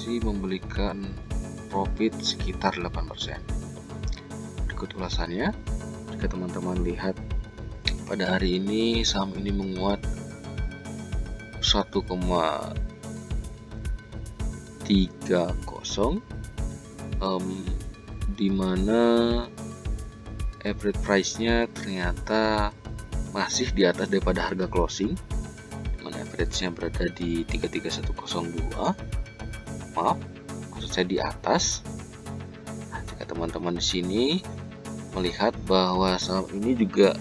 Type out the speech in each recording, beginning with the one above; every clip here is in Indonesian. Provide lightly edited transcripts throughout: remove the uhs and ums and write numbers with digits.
masih memberikan profit sekitar 8%. Berikut ulasannya. Jika teman-teman lihat pada hari ini saham ini menguat 1,30, di mana average price-nya ternyata masih di atas daripada harga closing, di mana average-nya berada di 33102. Maaf, maksud saya di atas. Nah, jika teman-teman di sini melihat bahwa saham ini juga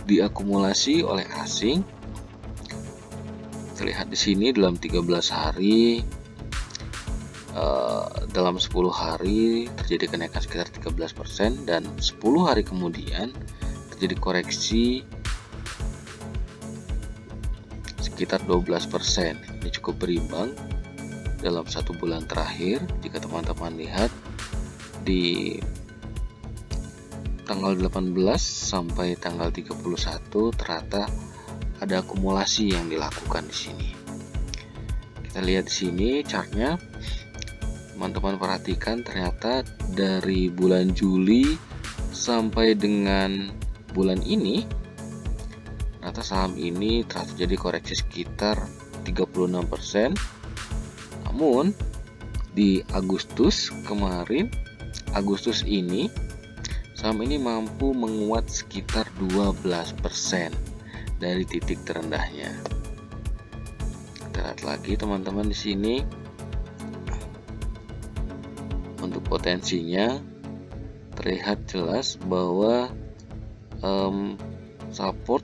diakumulasi oleh asing, terlihat di sini dalam 13 hari, dalam 10 hari terjadi kenaikan sekitar 13%, dan 10 hari kemudian terjadi koreksi sekitar 12%. Ini cukup berimbang dalam 1 bulan terakhir. Jika teman-teman lihat di tanggal 18 sampai tanggal 31 ternyata ada akumulasi yang dilakukan di sini. Kita lihat di sini chartnya. Teman-teman perhatikan ternyata dari bulan Juli sampai dengan bulan ini ternyata saham ini telah terjadi koreksi sekitar 36%. Namun di Agustus kemarin, Agustus ini saham ini mampu menguat sekitar 12% dari titik terendahnya. Kita lihat lagi teman-teman di sini. Untuk potensinya terlihat jelas bahwa support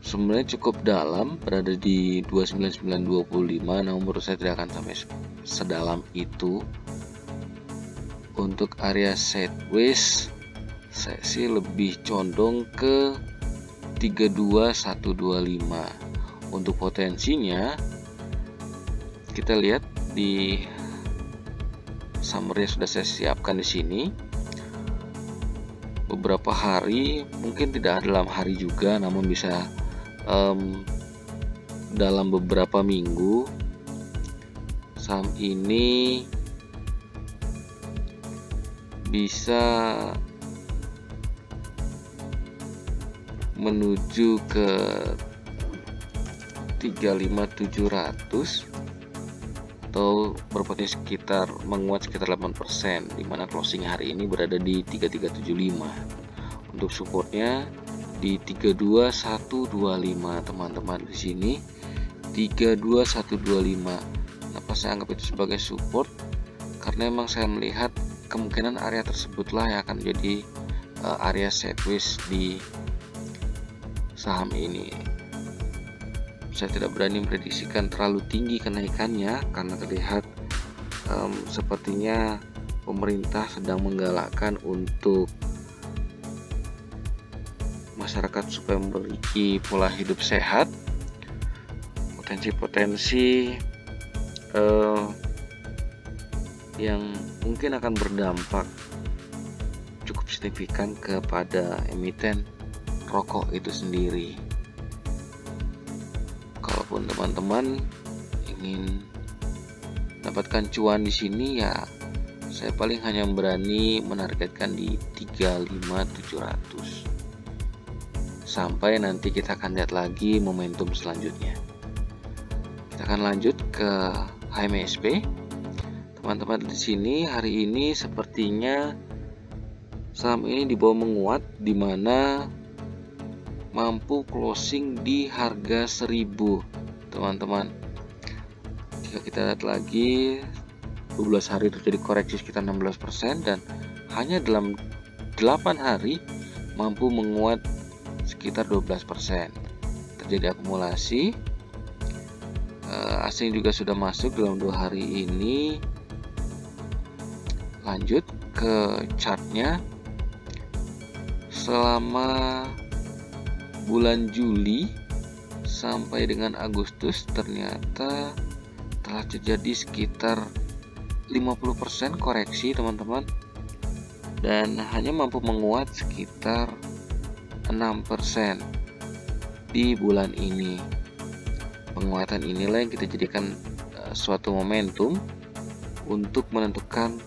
sebenarnya cukup dalam, berada di 29925, namun menurut saya tidak akan sampai sedalam itu. Untuk area sideways saya sih lebih condong ke 32125. Untuk potensinya kita lihat di summary sudah saya siapkan di sini. Beberapa hari, mungkin tidak dalam hari juga, namun bisa dalam beberapa minggu saham ini bisa menuju ke 35700 atau berpotensi sekitar menguat sekitar 8%, di mana closing hari ini berada di 3375. Untuk supportnya di 32125 teman-teman di sini 32125. Kenapa saya anggap itu sebagai support? Karena memang saya melihat kemungkinan area tersebutlah yang akan menjadi area sideways di saham ini. Saya tidak berani memprediksikan terlalu tinggi kenaikannya karena terlihat sepertinya pemerintah sedang menggalakkan untuk masyarakat supaya memiliki pola hidup sehat. Potensi-potensi yang mungkin akan berdampak cukup signifikan kepada emiten rokok itu sendiri. Kalaupun teman-teman ingin mendapatkan cuan di sini, ya saya paling hanya berani menargetkan di 35700. Sampai nanti kita akan lihat lagi momentum selanjutnya. Kita akan lanjut ke HMSP. Teman-teman di sini hari ini sepertinya saham ini dibawa menguat, di mana mampu closing di harga 1000 teman-teman. Jika kita lihat lagi 12 hari terjadi koreksi sekitar 16%, dan hanya dalam 8 hari mampu menguat sekitar 12%. Terjadi akumulasi. Asing juga sudah masuk dalam 2 hari ini. Lanjut ke chartnya. Selama bulan Juli sampai dengan Agustus ternyata telah terjadi sekitar 50% koreksi teman-teman, dan hanya mampu menguat sekitar 6% di bulan ini. Penguatan inilah yang kita jadikan suatu momentum untuk menentukan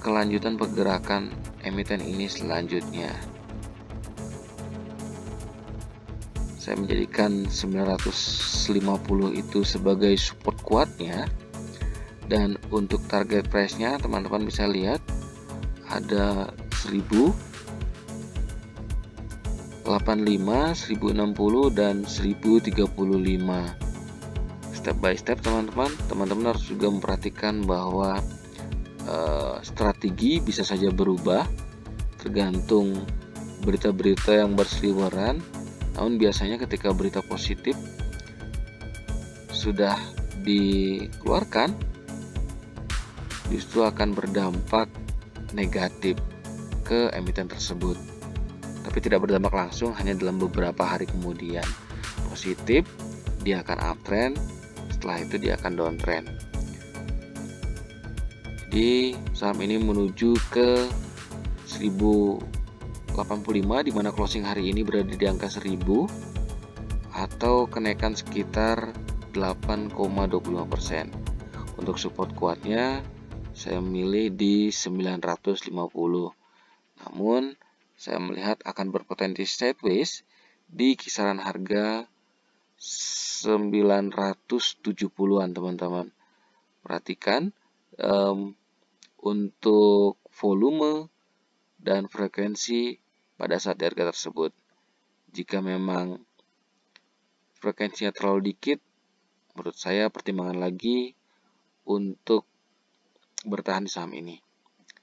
kelanjutan pergerakan emiten ini selanjutnya. Saya menjadikan 950 itu sebagai support kuatnya, dan untuk target price-nya teman-teman bisa lihat ada 1000, 85, 1060 dan 1035. Step by step teman-teman harus juga memperhatikan bahwa strategi bisa saja berubah tergantung berita-berita yang berseliweran. Namun biasanya ketika berita positif sudah dikeluarkan, justru akan berdampak negatif ke emiten tersebut. Tapi tidak berdampak langsung, hanya dalam beberapa hari kemudian. Positif, dia akan uptrend, setelah itu dia akan downtrend. Jadi saham ini menuju ke 1085, di mana closing hari ini berada di angka 1000 atau kenaikan sekitar 8,25%. Untuk support kuatnya saya memilih di 950. Namun saya melihat akan berpotensi sideways di kisaran harga 970-an teman-teman. Perhatikan untuk volume dan frekuensi pada saat di harga tersebut. Jika memang frekuensinya terlalu dikit, menurut saya pertimbangan lagi untuk bertahan di saham ini.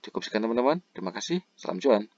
Cukup sekian teman-teman. Terima kasih. Salam cuan.